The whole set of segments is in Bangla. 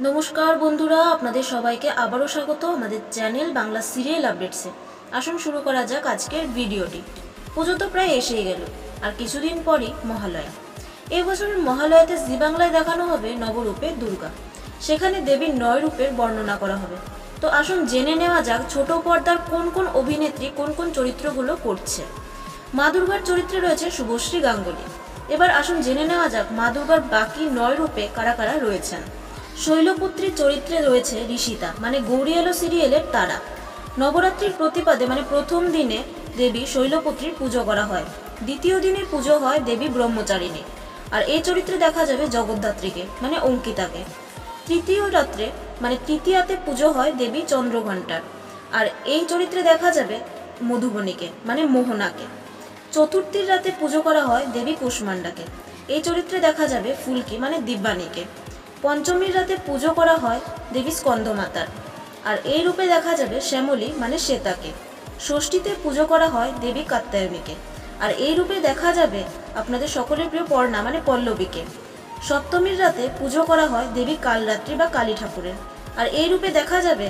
নমস্কার বন্ধুরা, আপনাদের সবাইকে আবারও স্বাগত আমাদের চ্যানেল বাংলা সিরিয়াল আপডেটসে। আসুন শুরু করা যাক আজকের ভিডিওটি। পুজো তো প্রায় এসেই গেল, আর কিছুদিন পরই মহালয়া। এই বছরের মহালয়াতে জি বাংলায় দেখানো হবে নবরূপে দুর্গা। সেখানে দেবীর 9 রূপের বর্ণনা করা হবে। তো আসুন জেনে নেওয়া যাক ছোট পর্দার কোন কোন অভিনেত্রী কোন কোন চরিত্রগুলো করছে। মা দুর্গার চরিত্রে রয়েছে শুভশ্রী গাঙ্গুলি। এবার আসুন জেনে নেওয়া যাক মা দুর্গার বাকি 9 রূপে কারা কারা রয়েছেন। শৈলপুত্রীর চরিত্রে রয়েছে ঋষিতা, মানে গৌরী এলো সিরিয়ালের তারা। নবরাত্রির প্রতিপাদে মানে প্রথম দিনে দেবী শৈলপুত্রীর পুজো করা হয়। দ্বিতীয় দিনের পুজো হয় দেবী ব্রহ্মচারিণী। আর এই চরিত্রে দেখা যাবে জগদ্ধাত্রীকে, মানে অঙ্কিতাকে। তৃতীয় রাত্রে মানে তৃতীয়াতে পুজো হয় দেবী চন্দ্রঘণ্টার। আর এই চরিত্রে দেখা যাবে মধুবনীকে, মানে মোহনাকে। চতুর্থীর রাতে পুজো করা হয় দেবী কুষ্মান্ডাকে। এই চরিত্রে দেখা যাবে ফুলকি, মানে দিব্যানীকে। পঞ্চমীর রাতে পুজো করা হয় দেবী স্কন্দমাতার। আর এই রূপে দেখা যাবে শ্যামলী, মানে শ্বেতাকে। ষষ্ঠীতে পুজো করা হয় দেবী কাত্যায়নীকে। আর এই রূপে দেখা যাবে আপনাদের সকলের প্রিয় পর্ণা, মানে পল্লবীকে। সপ্তমীর রাতে পুজো করা হয় দেবী কালরাত্রি বা কালী ঠাকুরের। আর এই রূপে দেখা যাবে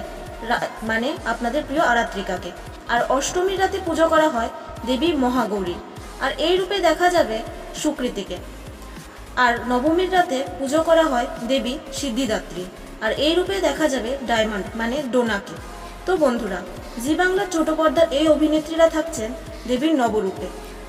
মানে আপনাদের প্রিয় আরাত্রিকাকে। আর অষ্টমীর রাতে পুজো করা হয় দেবী মহাগৌরী। আর এই রূপে দেখা যাবে সুকৃতিকে। আর নবমীর রাতে পুজো করা হয় দেবী সিদ্ধিদাত্রী। আর এই রূপে দেখা যাবে ডায়মন্ড, মানে ডোনাকে। তো বন্ধুরা, জি বাংলার ছোট পর্দার এই অভিনেত্রীরা থাকছেন দেবীর নবরূপে।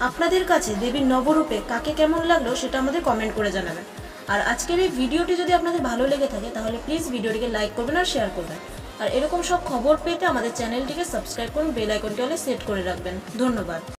আপনাদের কাছে দেবীর নবরূপে কাকে কেমন লাগলো সেটা আমাদের কমেন্ট করে জানাবেন। আর আজকের এই ভিডিওটি যদি আপনাদের ভালো লেগে থাকে তাহলে প্লিজ ভিডিওটিকে লাইক করবেন আর শেয়ার করবেন। আর এরকম সব খবর পেতে আমাদের চ্যানেলটিকে সাবস্ক্রাইব করুন, বেল আইকনটি অলে সেট করে রাখবেন। ধন্যবাদ।